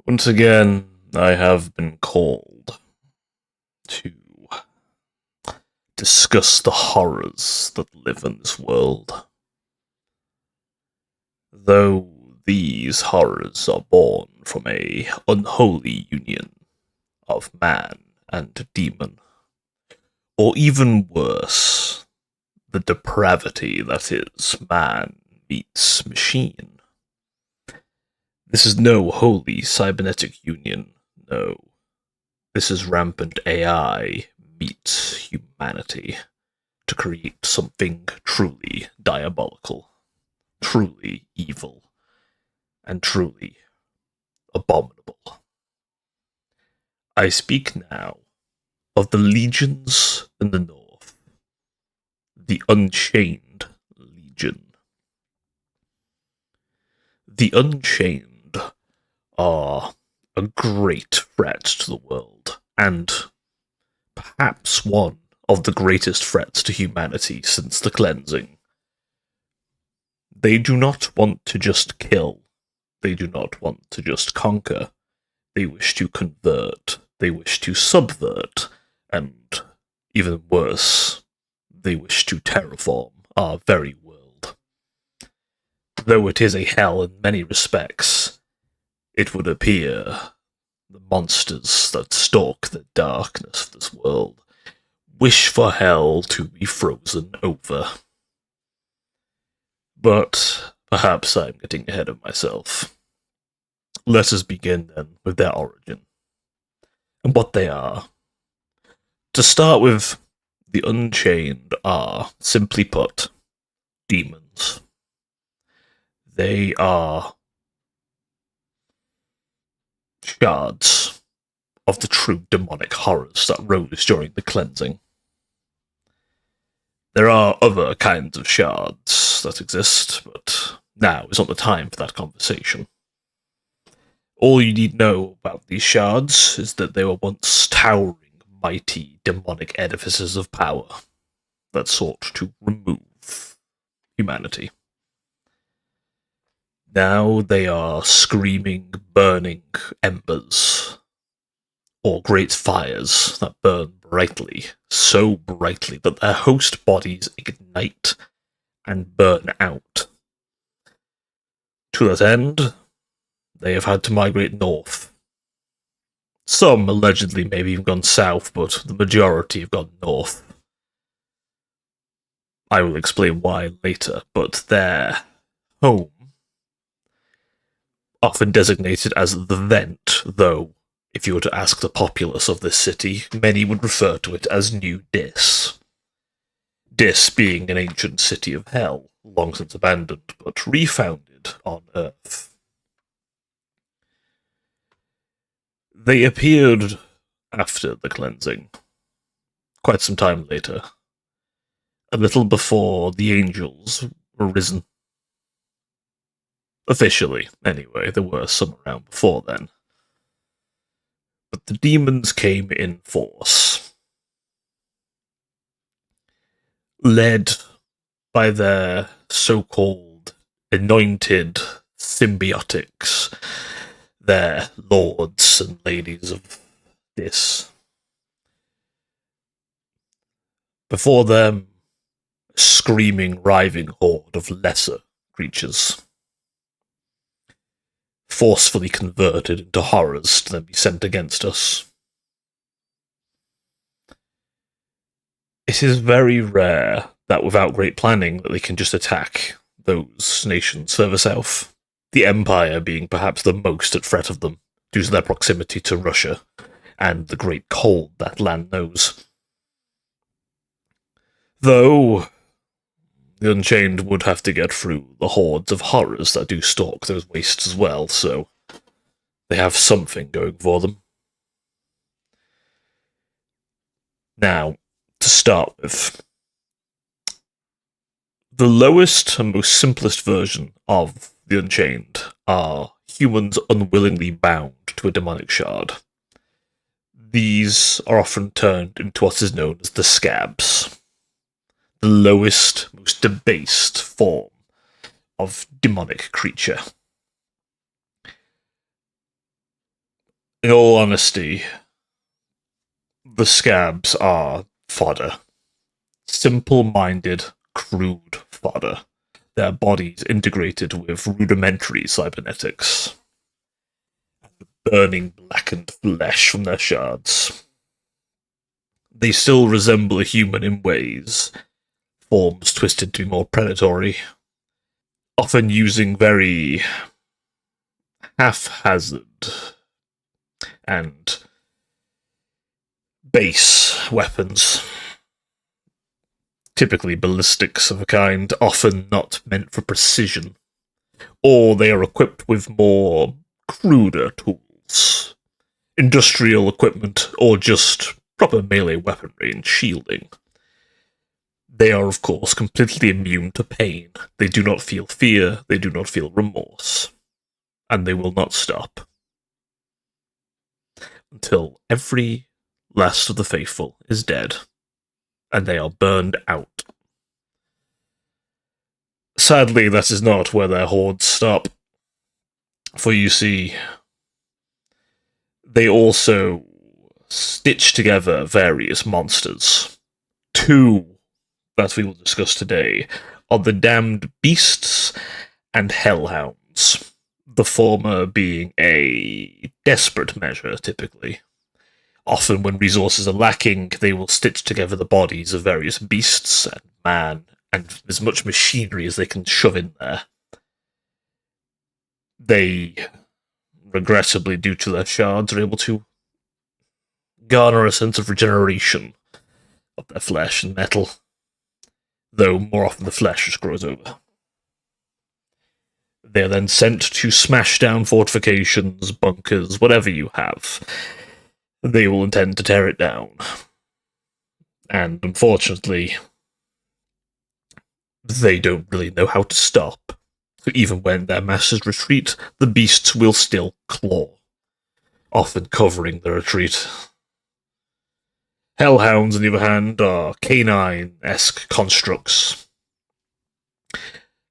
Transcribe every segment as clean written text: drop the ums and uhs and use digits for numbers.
Once again, I have been called to discuss the horrors that live in this world. Though these horrors are born from a unholy union of man and demon, or even worse, the depravity that is man meets machine. This is no holy cybernetic union, no. This is rampant AI meets humanity to create something truly diabolical, truly evil, and truly abominable. I speak now of the legions in the north, the Unchained Legion. The Unchained are a great threat to the world, and perhaps one of the greatest threats to humanity since the cleansing. They do not want to just kill, they do not want to just conquer, they wish to convert, they wish to subvert, and even worse, they wish to terraform our very world. Though it is a hell in many respects, it would appear the monsters that stalk the darkness of this world wish for hell to be frozen over. But perhaps I'm getting ahead of myself. Let us begin then with their origin and what they are. To start with, the Unchained are, simply put, demons. They are shards of the true demonic horrors that rose during the cleansing. There are other kinds of shards that exist, but now is not the time for that conversation. All you need know about these shards is that they were once towering, mighty, demonic edifices of power that sought to remove humanity. Now they are screaming, burning embers, or great fires that burn brightly, so brightly that their host bodies ignite and burn out. To that end, they have had to migrate north. Some allegedly maybe even gone south, but the majority have gone north. I will explain why later, but their home, often designated as the Vent, though if you were to ask the populace of this city, many would refer to it as New Dis. Dis being an ancient city of hell, long since abandoned, but refounded on Earth. They appeared after the cleansing, quite some time later, a little before the angels were risen. Officially, anyway, there were some around before then. But the demons came in force, led by their so-called anointed symbiotics, their lords and ladies of this. Before them, a screaming, writhing horde of lesser creatures, forcefully converted into horrors to then be sent against us. It is very rare that without great planning that they can just attack those nations further south, the Empire being perhaps the most at threat of them due to their proximity to Russia and the great cold that land knows. Though the Unchained would have to get through the hordes of horrors that do stalk those wastes as well, so they have something going for them. Now, to start with, the lowest and most simplest version of the Unchained are humans unwillingly bound to a demonic shard. These are often turned into what is known as the scabs, the lowest, most debased form of demonic creature. In all honesty, the scabs are fodder. Simple-minded, crude fodder. Their bodies integrated with rudimentary cybernetics. Burning blackened flesh from their shards. They still resemble a human in ways, forms twisted to be more predatory, often using very haphazard and base weapons, typically ballistics of a kind, often not meant for precision, or they are equipped with more cruder tools, industrial equipment, or just proper melee weaponry and shielding. They are, of course, completely immune to pain. They do not feel fear, they do not feel remorse, and they will not stop until every last of the faithful is dead, and they are burned out. Sadly, that is not where their hordes stop, for you see, they also stitch together various monsters. Two that we will discuss today are the damned beasts and hellhounds, the former being a desperate measure, typically. Often, when resources are lacking, they will stitch together the bodies of various beasts and man, and as much machinery as they can shove in there. They, regrettably, due to their shards, are able to garner a sense of regeneration of their flesh and metal, though more often the flesh just grows over. They are then sent to smash down fortifications, bunkers, whatever you have. They will intend to tear it down. And unfortunately, they don't really know how to stop. So even when their masters retreat, the beasts will still claw, often covering the retreat. Hellhounds, on the other hand, are canine-esque constructs.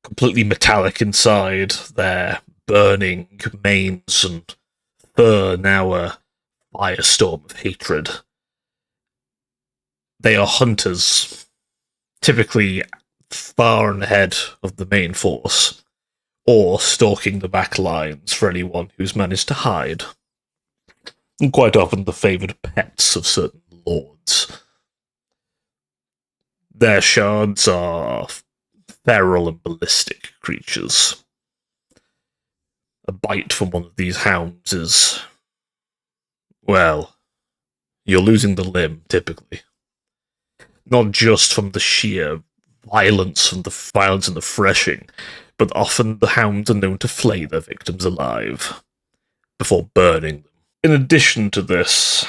Completely metallic inside, their burning manes and fur now a firestorm of hatred. They are hunters, typically far ahead of the main force, or stalking the back lines for anyone who's managed to hide. And quite often the favoured pets of certain lords. Their shards are feral and ballistic creatures. A bite from one of these hounds is, well, you're losing the limb, typically. Not just from the sheer violence and the threshing, but often the hounds are known to flay their victims alive before burning them. In addition to this,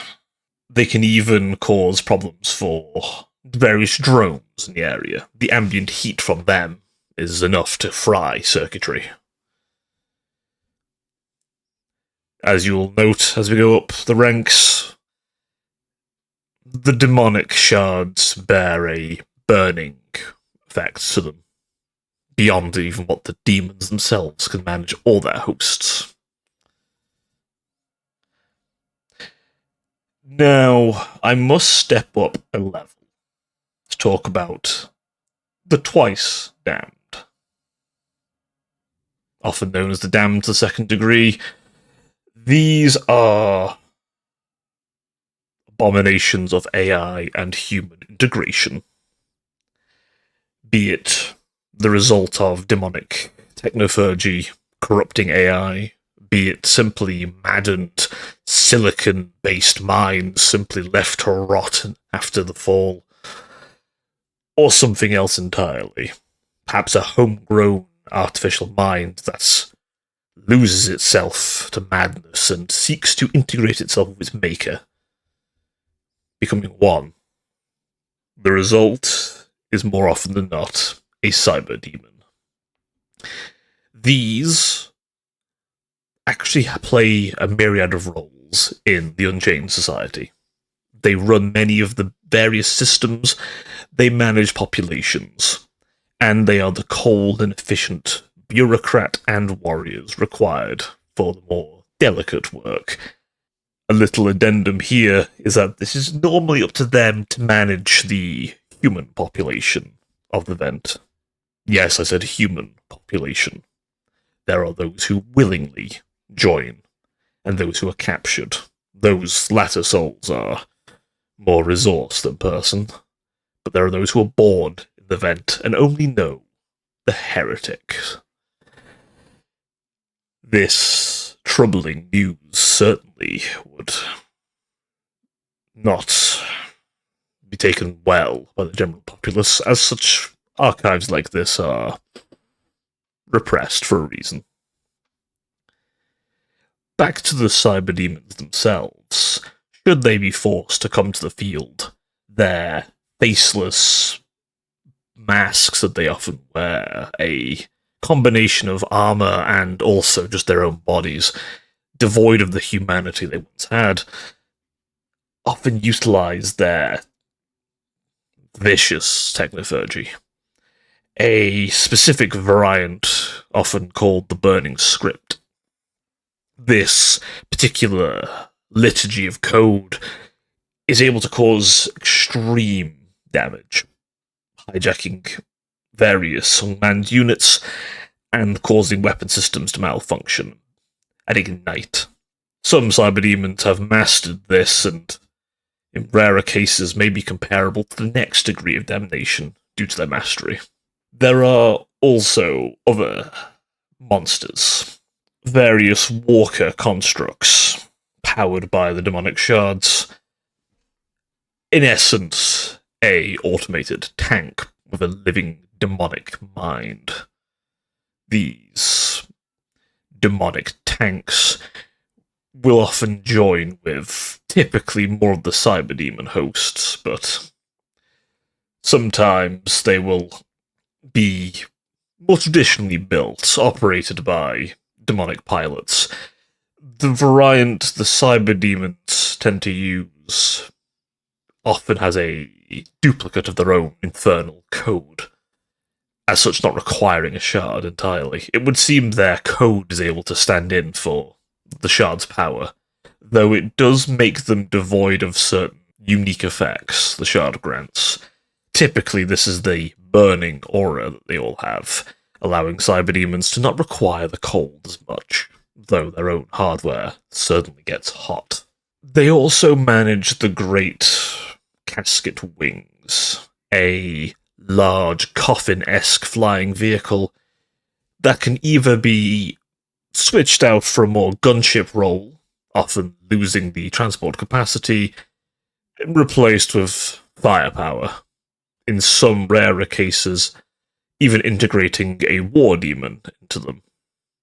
they can even cause problems for various drones in the area. The ambient heat from them is enough to fry circuitry. As you'll note as we go up the ranks, the demonic shards bear a burning effect to them, beyond even what the demons themselves can manage or their hosts. Now, I must step up a level to talk about the twice damned. Often known as the damned to the second degree, these are abominations of AI and human integration. Be it the result of demonic technophagy corrupting AI, be it simply maddened silicon-based minds simply left to rot after the fall, or something else entirely. Perhaps a homegrown artificial mind that loses itself to madness and seeks to integrate itself with its maker, becoming one. The result is more often than not a cyber demon. These actually play a myriad of roles in the Unchained Society. They run many of the various systems, they manage populations, and they are the cold and efficient bureaucrat and warriors required for the more delicate work. A little addendum here is that this is normally up to them to manage the human population of the vent. Yes, I said human population. There are those who willingly join, and those who are captured. Those latter souls are more resource than person, but there are those who are born in the vent and only know the heretics. This troubling news certainly would not be taken well by the general populace, as such archives like this are repressed for a reason. Back to the cyberdemons themselves. Should they be forced to come to the field, their faceless masks that they often wear, a combination of armor and also just their own bodies, devoid of the humanity they once had, often utilize their vicious technophurgy. A specific variant, often called the Burning Script. This particular liturgy of code is able to cause extreme damage, hijacking various unmanned units and causing weapon systems to malfunction and ignite. Some cyberdemons have mastered this and, in rarer cases, may be comparable to the next degree of damnation due to their mastery. There are also other monsters, various walker constructs powered by the demonic shards. In essence, a automated tank with a living demonic mind. These demonic tanks will often join with typically more of the cyberdemon hosts, but sometimes they will be more traditionally built, operated by demonic pilots. The variant the cyberdemons tend to use often has a duplicate of their own infernal code, as such not requiring a shard entirely. It would seem their code is able to stand in for the shard's power, though it does make them devoid of certain unique effects the shard grants. Typically, this is the burning aura that they all have, allowing cyberdemons to not require the cold as much, though their own hardware certainly gets hot. They also manage the great casket wings, a large coffin-esque flying vehicle that can either be switched out for a more gunship role, often losing the transport capacity, and replaced with firepower. In some rarer cases, even integrating a war demon into them.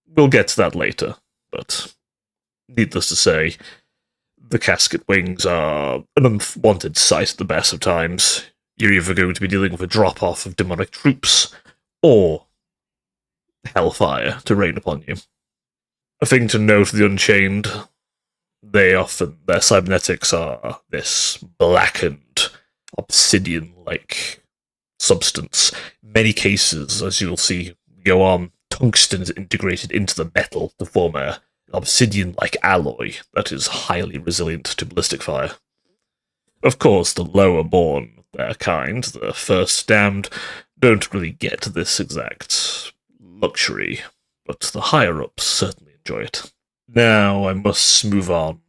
We'll get to that later, but needless to say, the casket wings are an unwanted sight at the best of times. You're either going to be dealing with a drop-off of demonic troops, or hellfire to rain upon you. A thing to note for the Unchained, their cybernetics are this blackened, obsidian-like substance. In many cases, as you'll see go on, tungsten is integrated into the metal to form an obsidian-like alloy that is highly resilient to ballistic fire. Of course, the lower born of their kind, the first damned, don't really get this exact luxury, but the higher-ups certainly enjoy it. Now I must move on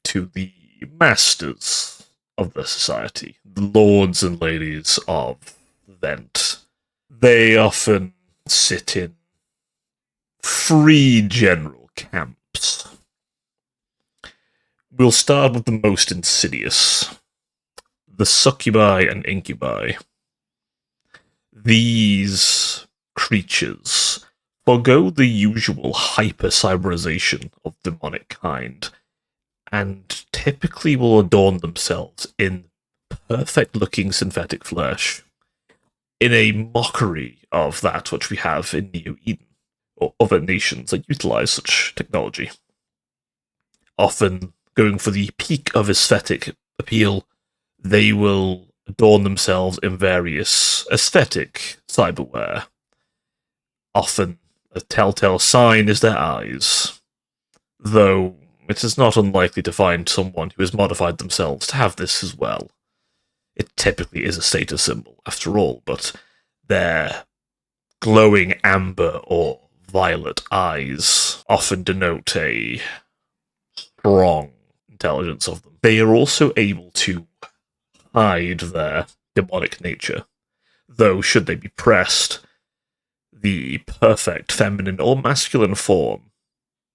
to the masters of the society, the lords and ladies of the Vent. They often sit in three general camps. We'll start with the most insidious, the succubi and incubi. These creatures forgo the usual hyper-cyberization of demonic kind, and typically will adorn themselves in perfect-looking synthetic flesh, in a mockery of that which we have in Neo-Eden, or other nations that utilize such technology. Often going for the peak of aesthetic appeal, they will adorn themselves in various aesthetic cyberware. Often a telltale sign is their eyes, though it is not unlikely to find someone who has modified themselves to have this as well. It typically is a status symbol, after all, but their glowing amber or violet eyes often denote a strong intelligence of them. They are also able to hide their demonic nature, though should they be pressed, the perfect feminine or masculine form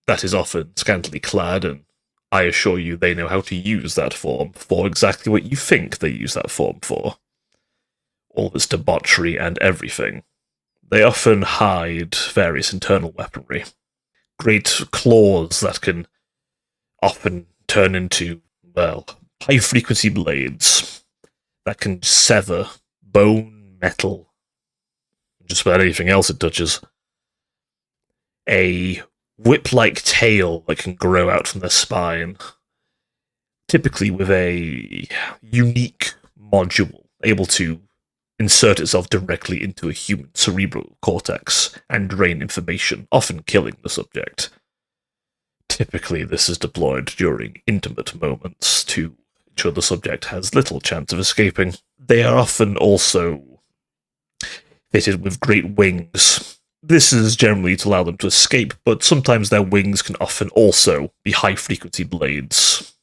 that is often scantily clad, and I assure you they know how to use that form for exactly what you think they use that form for. All this debauchery and everything. They often hide various internal weaponry. Great claws that can often turn into, well, high-frequency blades that can sever bone, metal, just about anything else it touches. A whip-like tail that can grow out from their spine, typically with a unique module able to insert itself directly into a human cerebral cortex and drain information, often killing the subject. Typically, this is deployed during intimate moments to ensure the subject has little chance of escaping. They are often also fitted with great wings. This is generally to allow them to escape, but sometimes their wings can often also be high-frequency blades.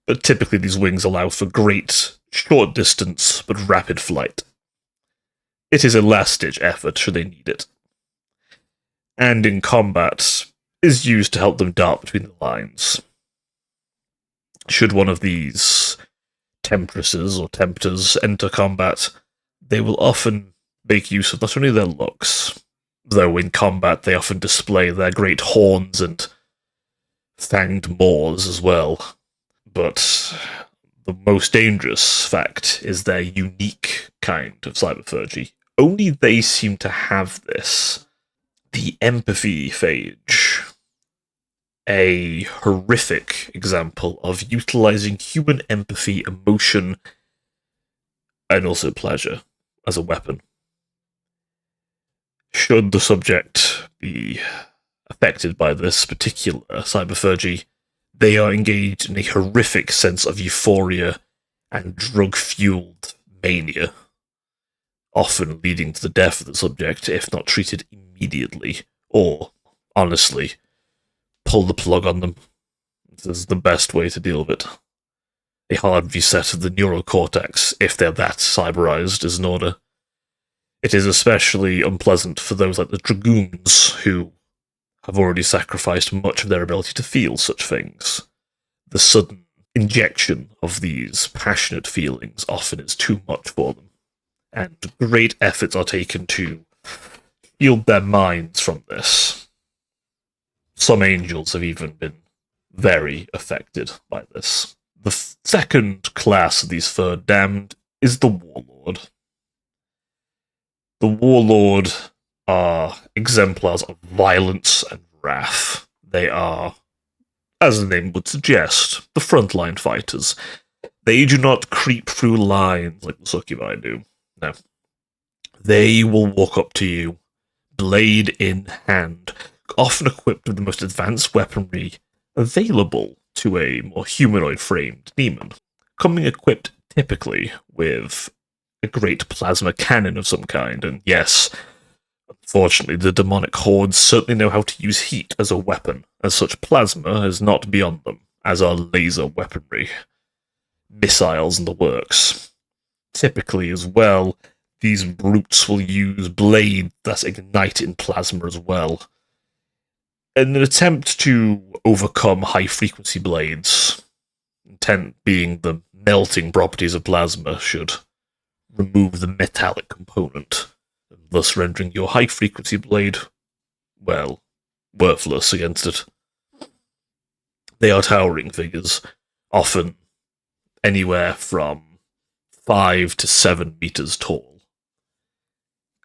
But typically these wings allow for great short distance but rapid flight. It is a last-ditch effort should they need it. And in combat, is used to help them dart between the lines. Should one of these temptresses or tempters enter combat, they will often make use of not only their looks, though in combat they often display their great horns and fanged maws as well, but the most dangerous fact is their unique kind of cyberphagy. Only they seem to have this. The empathy phage. A horrific example of utilizing human empathy, emotion, and also pleasure as a weapon. Should the subject be affected by this particular cyberphagy, they are engaged in a horrific sense of euphoria and drug-fueled mania, often leading to the death of the subject if not treated immediately, or, honestly, pull the plug on them. This is the best way to deal with it. A hard reset of the neurocortex, if they're that cyberized, is in order. It is especially unpleasant for those like the Dragoons, who have already sacrificed much of their ability to feel such things. The sudden injection of these passionate feelings often is too much for them, and great efforts are taken to shield their minds from this. Some angels have even been very affected by this. The second class of these third damned is the Warlord. The Warlord are exemplars of violence and wrath. They are, as the name would suggest, the frontline fighters. They do not creep through lines like the Succubi do. No. They will walk up to you, blade in hand, often equipped with the most advanced weaponry available to a more humanoid-framed demon, coming equipped typically with a great plasma cannon of some kind, and yes, unfortunately, the demonic hordes certainly know how to use heat as a weapon, as such plasma is not beyond them, as are laser weaponry, missiles in the works. Typically, as well, these brutes will use blades that ignite in plasma as well. In an attempt to overcome high-frequency blades, intent being the melting properties of plasma should remove the metallic component, thus rendering your high-frequency blade, well, worthless against it. They are towering figures, often anywhere from 5 to 7 meters tall,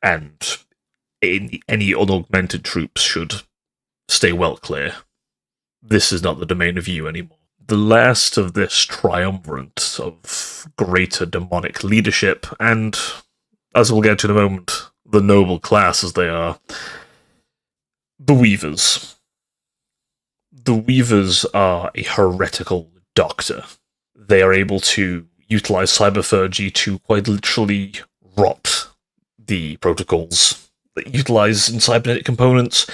and any unaugmented troops should stay well clear. This is not the domain of you anymore. The last of this triumvirate of greater demonic leadership, and, as we'll get to in a moment, the noble class as they are, the Weavers. The Weavers are a heretical doctor. They are able to utilize cyberphagy to quite literally rot the protocols that utilize in cybernetic components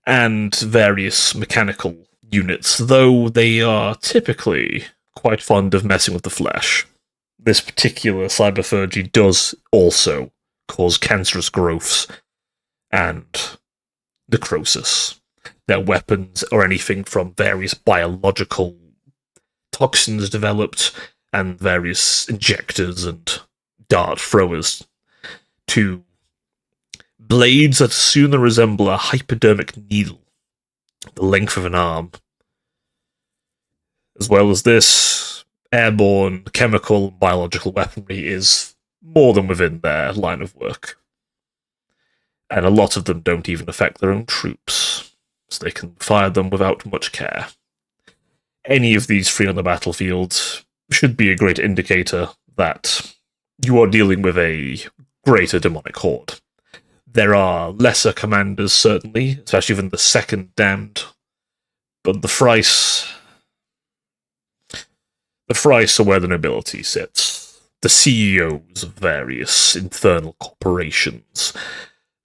and various mechanical units, though they are typically quite fond of messing with the flesh. This particular cyberphagy does also cause cancerous growths and necrosis. Their weapons are anything from various biological toxins developed and various injectors and dart throwers to blades that sooner resemble a hypodermic needle, the length of an arm. As well as this, airborne chemical and biological weaponry is more than within their line of work. And a lot of them don't even affect their own troops, so they can fire them without much care. Any of these three on the battlefield should be a great indicator that you are dealing with a greater demonic horde. There are lesser commanders, certainly, especially within the second damned, but the Thrice are where the nobility sits. The CEOs of various infernal corporations,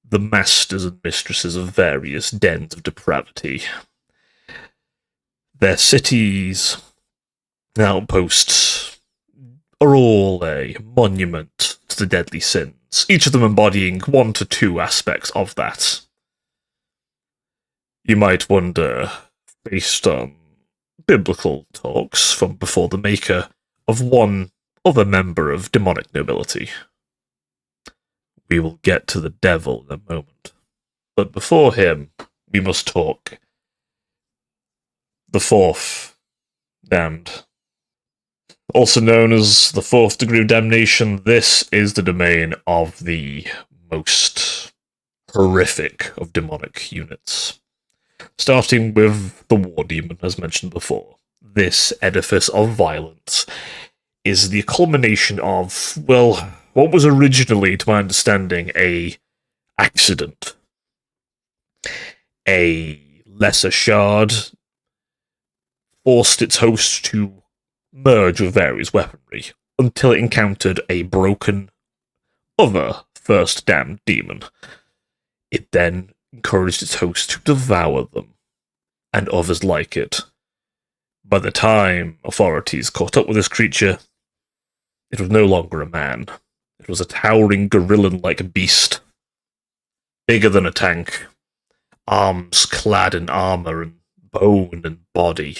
the masters and mistresses of various dens of depravity. Their cities and outposts are all a monument to the deadly sins, each of them embodying 1 to 2 aspects of that. You might wonder, based on biblical talks from before the Maker, of one other member of demonic nobility. We will get to the devil in a moment. But before him, we must talk the fourth damned. Also known as the fourth degree of damnation, this is the domain of the most horrific of demonic units. Starting with the War Demon, as mentioned before. This edifice of violence is the culmination of, well, what was originally, to my understanding, a accident. A lesser shard forced its host to merge with various weaponry until it encountered a broken other first damned demon. It then encouraged its host to devour them, and others like it. By the time authorities caught up with this creature, it was no longer a man. It was a towering gorilla-like beast, bigger than a tank, arms clad in armor and bone and body.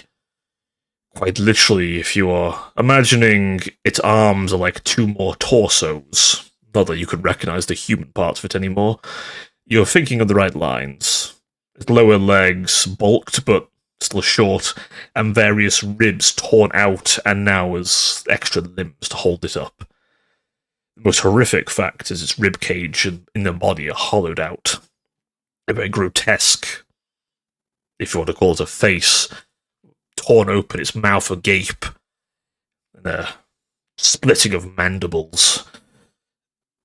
Quite literally, if you are imagining its arms are like 2 more torsos, not that you could recognize the human parts of it anymore, you're thinking of the right lines. Its lower legs bulked but still short, and various ribs torn out and now as extra limbs to hold it up. The most horrific fact is its rib cage and inner body are hollowed out. A very grotesque, if you want to call it a face, torn open, its mouth agape, and a splitting of mandibles.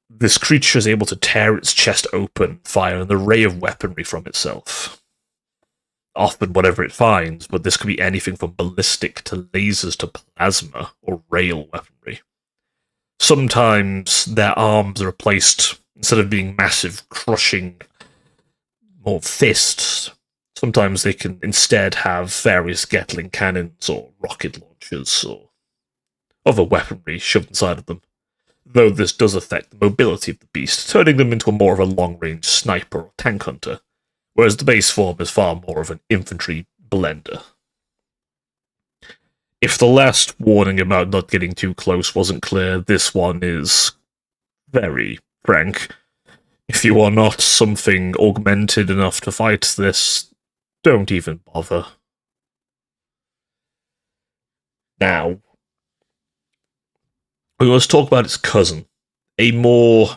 This creature is able to tear its chest open, fire an array of weaponry from itself. Often whatever it finds, but this could be anything from ballistic to lasers to plasma or rail weaponry. Sometimes their arms are replaced, instead of being massive, crushing, more fists, sometimes they can instead have various Gatling cannons or rocket launchers or other weaponry shoved inside of them, though this does affect the mobility of the beast, turning them into more of a long-range sniper or tank hunter, whereas the base form is far more of an infantry blender. If the last warning about not getting too close wasn't clear, this one is very frank. If you are not something augmented enough to fight this, don't even bother. Now, we must talk about its cousin, a more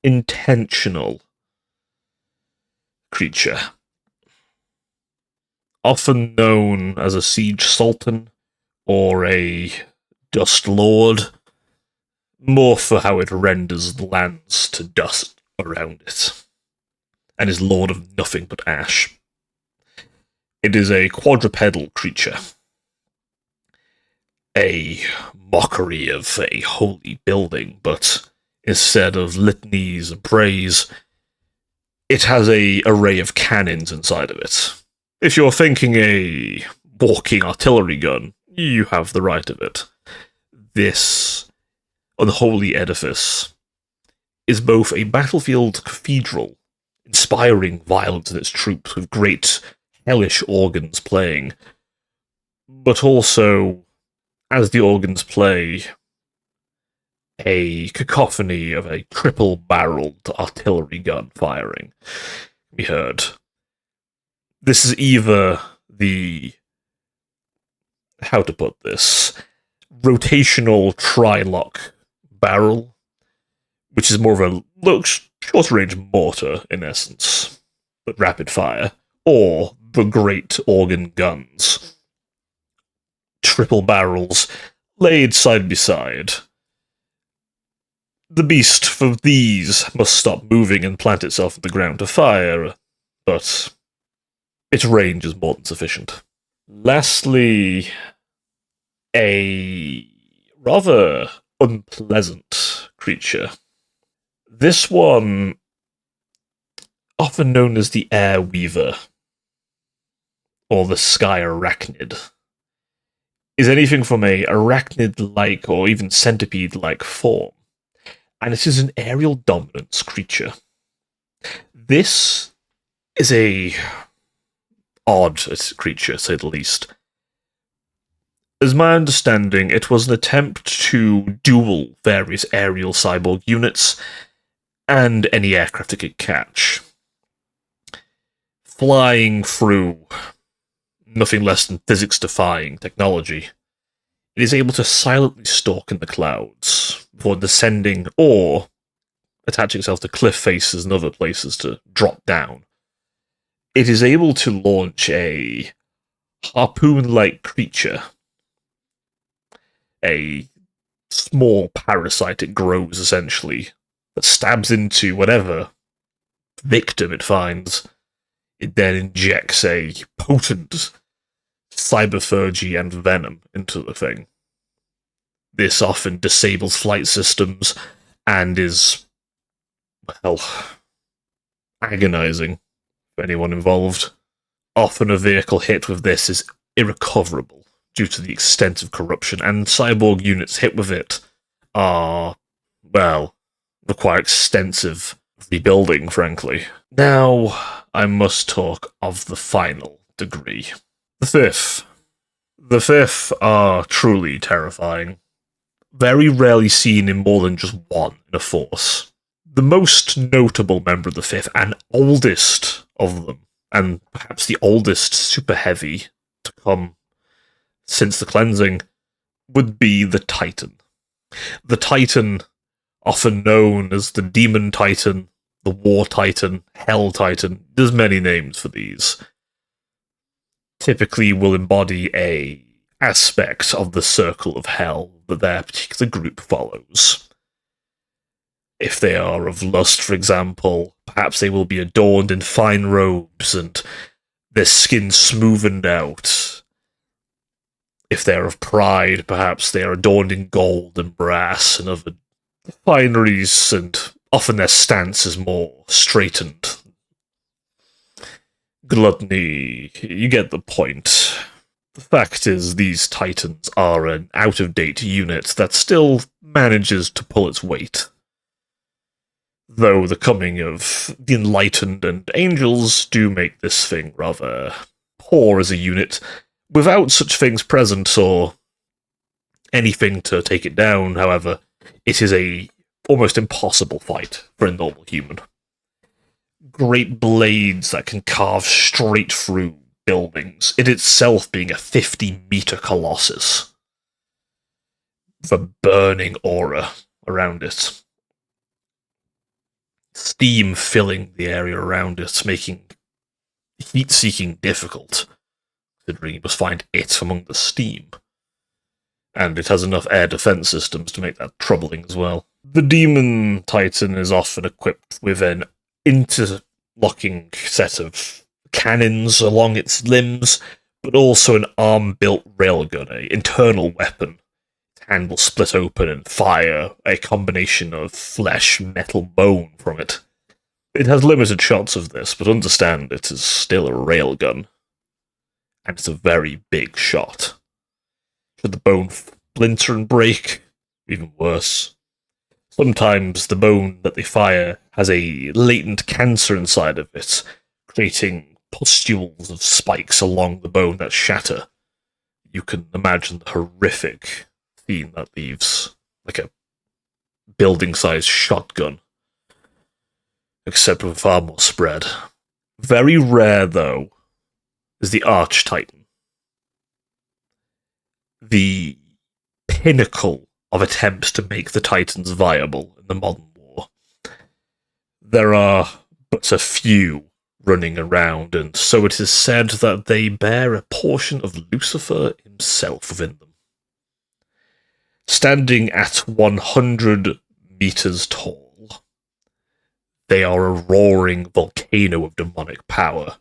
intentional creature. Often known as a siege sultan or a dust lord, more for how it renders lands to dust around it, and is lord of nothing but ash. It is a quadrupedal creature, a mockery of a holy building, but instead of litanies and praise, it has an array of cannons inside of it. If you're thinking a walking artillery gun, you have the right of it. This unholy edifice is both a battlefield cathedral, inspiring violence in its troops with great hellish organs playing, but also, as the organs play, a cacophony of a triple-barreled artillery gun firing can be heard. This is either the, how to put this, rotational tri-lock barrel, which is more of a short-range mortar, in essence, but rapid fire, or the great organ guns. Triple barrels, laid side by side. The beast for these must stop moving and plant itself in the ground to fire, but its range is more than sufficient. Lastly, a rather unpleasant creature. This one, often known as the Air Weaver, or the Sky Arachnid, is anything from a arachnid-like or even centipede-like form, and it is an aerial dominance creature. This is a odd creature, to say the least. As my understanding, it was an attempt to duel various aerial cyborg units and any aircraft it could catch, flying through nothing less than physics-defying technology. It is able to silently stalk in the clouds before descending or attaching itself to cliff faces and other places to drop down. It is able to launch a harpoon-like creature, a small parasite it grows, essentially, that stabs into whatever victim it finds. It then injects a potent cyberphagy and venom into the thing. This often disables flight systems and is, well, agonizing for anyone involved. Often a vehicle hit with this is irrecoverable due to the extent of corruption, and cyborg units hit with it are, well, require extensive rebuilding, frankly. Now, I must talk of the final degree. The fifth. The fifth are truly terrifying. Very rarely seen in more than just one in a force. The most notable member of the fifth, and oldest of them, and perhaps the oldest super heavy to come since the cleansing, would be the Titan. The Titan, often known as the Demon Titan, the War Titan, Hell Titan, there's many names for these, typically will embody a aspect of the circle of hell that their particular group follows. If they are of lust, for example, perhaps they will be adorned in fine robes and their skin smoothened out. If they are of pride, perhaps they are adorned in gold and brass and other fineries, and often their stance is more straightened. Gluttony, you get the point. The fact is, these Titans are an out-of-date unit that still manages to pull its weight. Though the coming of the Enlightened and Angels do make this thing rather poor as a unit, without such things present or anything to take it down, however, it is a almost impossible fight for a normal human. Great blades that can carve straight through buildings, it itself being a 50-meter colossus, with a burning aura around it. Steam filling the area around it, making heat-seeking difficult, considering you must find it among the steam. And it has enough air defense systems to make that troubling as well. The Demon Titan is often equipped with an interlocking set of cannons along its limbs, but also an arm-built railgun, an internal weapon. Its hand will split open and fire a combination of flesh, metal, bone from it. It has limited shots of this, but understand it is still a railgun, and it's a very big shot. Should the bone splinter and break, even worse. Sometimes the bone that they fire has a latent cancer inside of it, creating pustules of spikes along the bone that shatter. You can imagine the horrific scene that leaves, like a building-sized shotgun, except with far more spread. Very rare, though, is the Arch Titan. The pinnacle of attempts to make the Titans viable in the modern war. There are but a few running around, and so it is said that they bear a portion of Lucifer himself within them. Standing at 100 meters tall, they are a roaring volcano of demonic power.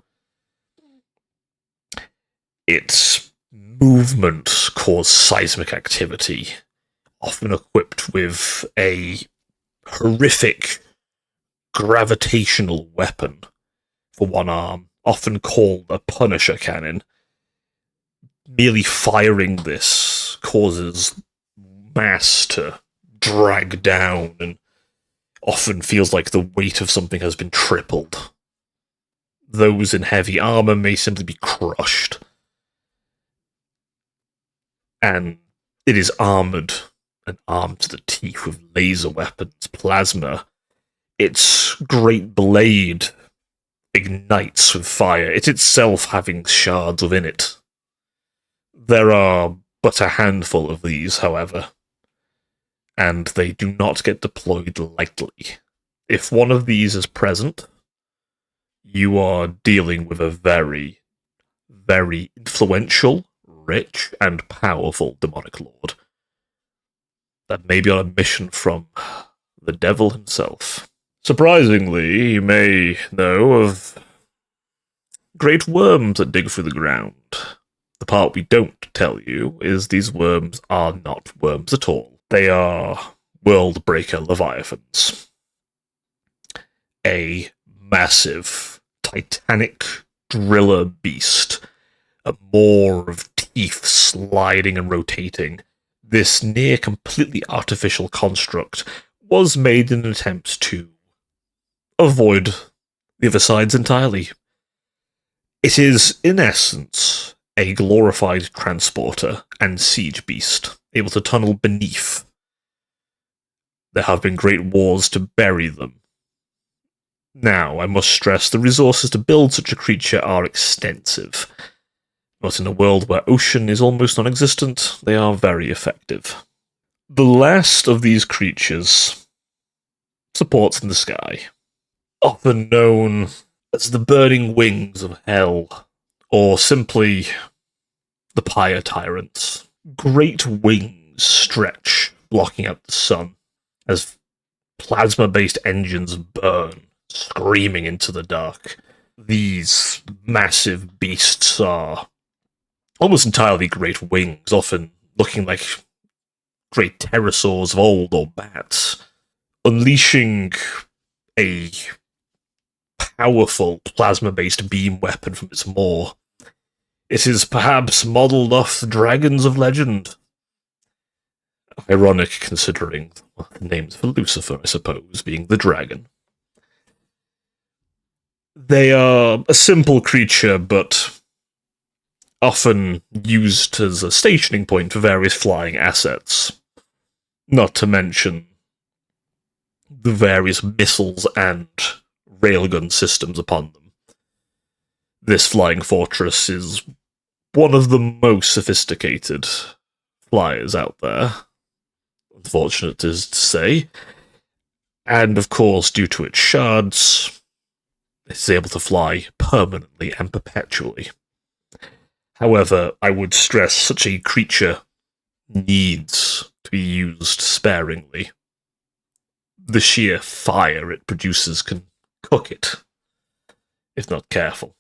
Its movement causes seismic activity, often equipped with a horrific gravitational weapon for one arm, often called a Punisher cannon. Merely firing this causes mass to drag down and often feels like the weight of something has been tripled. Those in heavy armor may simply be crushed. And it is armored and armed to the teeth with laser weapons, plasma. Its great blade ignites with fire, it itself having shards within it. There are but a handful of these, however, and they do not get deployed lightly. If one of these is present, you are dealing with a very, very influential, rich, and powerful demonic lord that may be on a mission from the devil himself. Surprisingly, you may know of great worms that dig through the ground. The part we don't tell you is these worms are not worms at all. They are world-breaker leviathans. A massive, titanic driller beast, a maw of teeth sliding and rotating. This near completely artificial construct was made in an attempt to avoid the other sides entirely. It is, in essence, a glorified transporter and siege beast, able to tunnel beneath. There have been great wars to bury them. Now, I must stress the resources to build such a creature are extensive, but in a world where ocean is almost non-existent, they are very effective. The last of these creatures supports in the sky, often known as the burning wings of hell, or simply the pyre tyrants. Great wings stretch, blocking out the sun, as plasma-based engines burn, screaming into the dark. These massive beasts are almost entirely great wings, often looking like great pterosaurs of old or bats, unleashing a powerful plasma-based beam weapon from its maw. It is perhaps modelled off the dragons of legend. Ironic considering the names for Lucifer, I suppose, being the dragon. They are a simple creature, but often used as a stationing point for various flying assets. Not to mention the various missiles and railgun systems upon them. This flying fortress is one of the most sophisticated flyers out there, unfortunate is to say, and of course, due to its shards, it's able to fly permanently and perpetually. However, I would stress such a creature needs to be used sparingly. The sheer fire it produces can cook it, if not careful.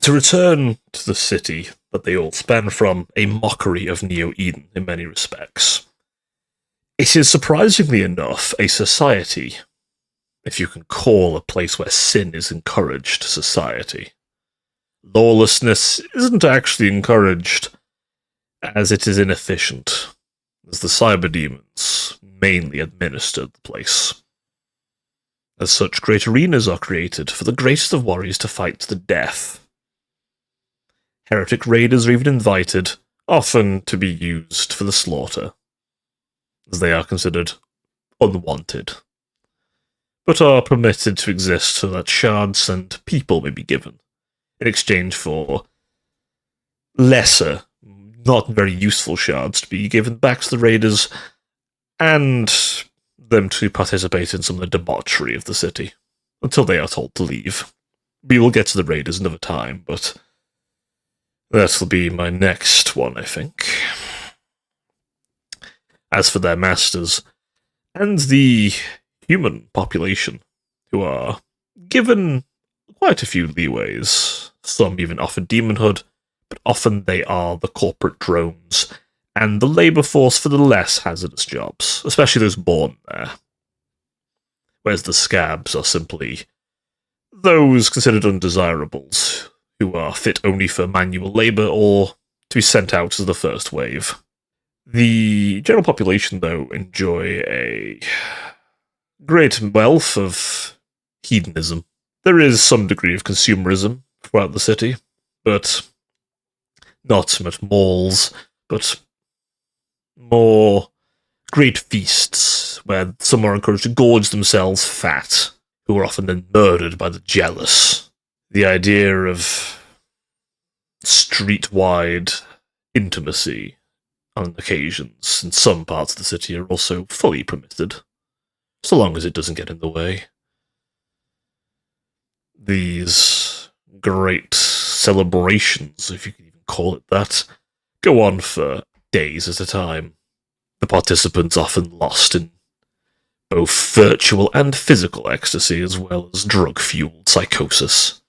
To return to the city that they all span from, a mockery of Neo-Eden in many respects. It is surprisingly enough a society, if you can call a place where sin is encouraged society. Lawlessness isn't actually encouraged, as it is inefficient, as the cyber demons mainly administer the place. As such, great arenas are created for the greatest of warriors to fight to the death. Heretic raiders are even invited, often to be used for the slaughter, as they are considered unwanted, but are permitted to exist so that shards and people may be given, in exchange for lesser, not very useful shards to be given back to the raiders, and them to participate in some of the debauchery of the city, until they are told to leave. We will get to the raiders another time, but that'll be my next one, I think. As for their masters, and the human population, who are given quite a few leeways, some even offer demonhood, but often they are the corporate drones, and the labour force for the less hazardous jobs, especially those born there. Whereas the scabs are simply those considered undesirables, who are fit only for manual labour or to be sent out as the first wave. The general population, though, enjoy a great wealth of hedonism. There is some degree of consumerism throughout the city, but not so much malls, but more great feasts where some are encouraged to gorge themselves fat, who are often then murdered by the jealous. The idea of street-wide intimacy on occasions in some parts of the city are also fully permitted, so long as it doesn't get in the way. These great celebrations, if you can even call it that, go on for days at a time. The participants often lost in both virtual and physical ecstasy, as well as drug-fueled psychosis.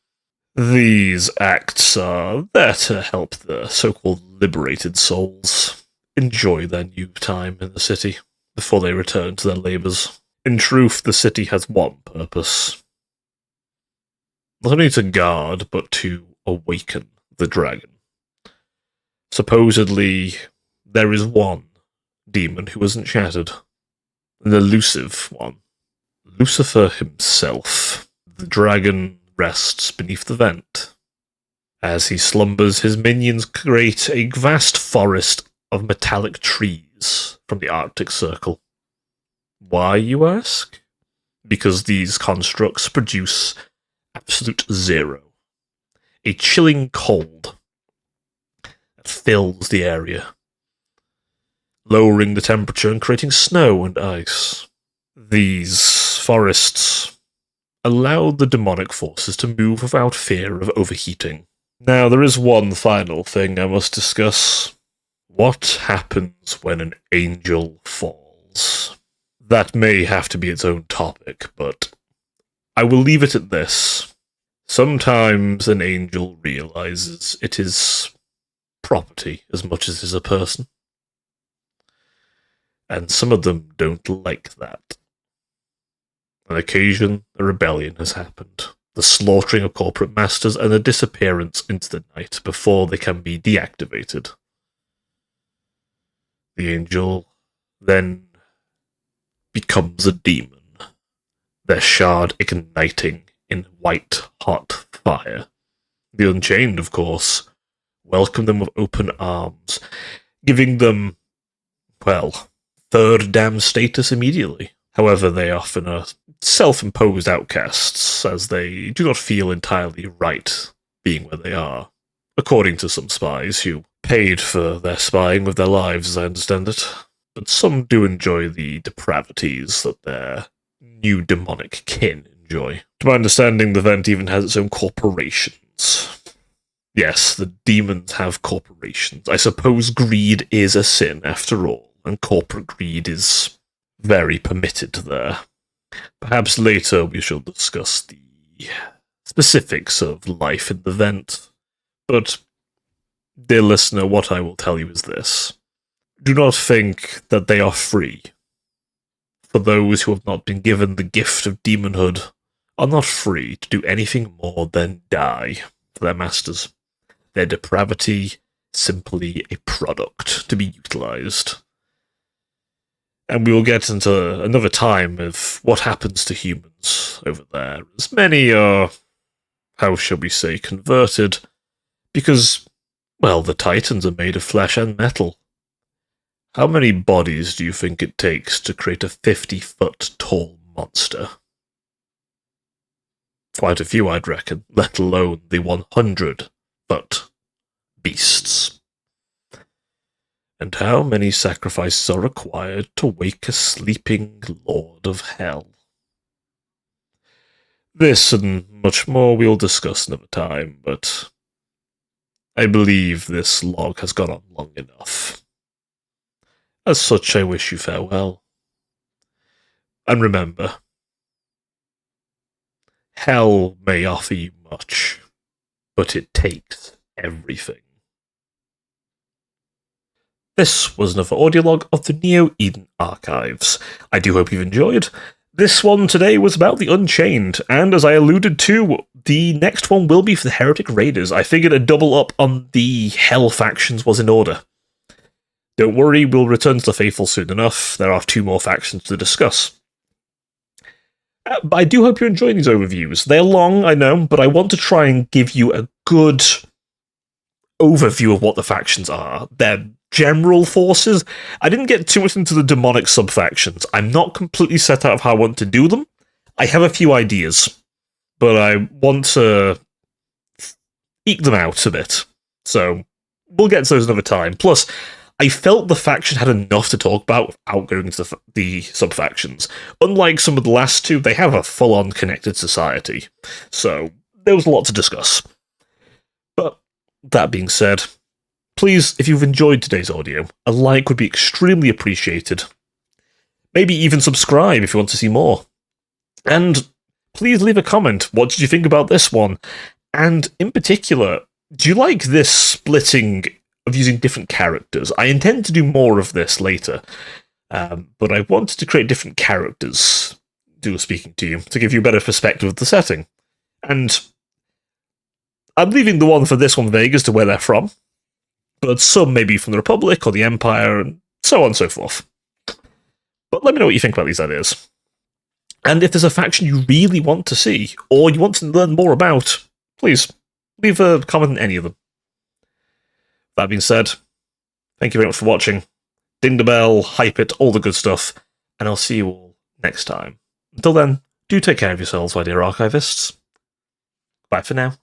These acts are there to help the so-called liberated souls enjoy their new time in the city before they return to their labours. In truth, the city has one purpose. Not only to guard, but to awaken the dragon. Supposedly, there is one demon who isn't shattered. An elusive one. Lucifer himself. The dragon rests beneath the vent. As he slumbers, his minions create a vast forest of metallic trees from the Arctic Circle. Why, you ask? Because these constructs produce absolute zero. A chilling cold that fills the area, lowering the temperature and creating snow and ice. These forests allow the demonic forces to move without fear of overheating. Now, there is one final thing I must discuss. What happens when an angel falls? That may have to be its own topic, but I will leave it at this. Sometimes an angel realizes it is property as much as it is a person. And some of them don't like that. On occasion, a rebellion has happened. The slaughtering of corporate masters and the disappearance into the night before they can be deactivated. The angel then becomes a demon, their shard igniting in white-hot fire. The Unchained, of course, welcome them with open arms, giving them, well, third dam status immediately. However, they often are self-imposed outcasts, as they do not feel entirely right being where they are, according to some spies who paid for their spying with their lives, as I understand it. But some do enjoy the depravities that their new demonic kin enjoy. To my understanding, the Vent even has its own corporations. Yes, the demons have corporations. I suppose greed is a sin, after all, and corporate greed is very permitted there. Perhaps later we shall discuss the specifics of life in the Vent, But, dear listener, what I will tell you is this. Do not think that they are free. For those who have not been given the gift of demonhood are not free to do anything more than die for their masters. Their depravity simply a product to be utilized. And we will get into another time of what happens to humans over there, as many are, how shall we say, converted, because, well, the Titans are made of flesh and metal. How many bodies do you think it takes to create a 50-foot tall monster? Quite a few, I'd reckon, let alone the 100-foot beasts. And how many sacrifices are required to wake a sleeping lord of hell? This and much more we'll discuss another time, but I believe this log has gone on long enough. As such, I wish you farewell. And remember, hell may offer you much, but it takes everything. This was another audio log of the Neo Eden Archives. I do hope you've enjoyed. This one today was about the Unchained, and as I alluded to, the next one will be for the Heretic Raiders. I figured a double up on the Hell factions was in order. Don't worry, we'll return to the Faithful soon enough. There are 2 more factions to discuss. But I do hope you're enjoying these overviews. They're long, I know, but I want to try and give you a good overview of what the factions are. They're general forces. I didn't get too much into the demonic sub-factions. I'm not completely set out of how I want to do them. I have a few ideas, but I want to eke them out a bit. So, we'll get to those another time. Plus, I felt the faction had enough to talk about without going into the sub-factions. Unlike some of the last 2, they have a full-on connected society. So, there was a lot to discuss. But, that being said, please, if you've enjoyed today's audio, a like would be extremely appreciated. Maybe even subscribe if you want to see more. And please leave a comment. What did you think about this one? And in particular, do you like this splitting of using different characters? I intend to do more of this later, but I wanted to create different characters, speaking to you, to give you a better perspective of the setting. And I'm leaving the one for this one vague as to where they're from, but some may be from the Republic or the Empire, and so on and so forth. But let me know what you think about these ideas. And if there's a faction you really want to see, or you want to learn more about, please leave a comment on any of them. That being said, thank you very much for watching. Ding the bell, hype it, all the good stuff, and I'll see you all next time. Until then, do take care of yourselves, my dear archivists. Bye for now.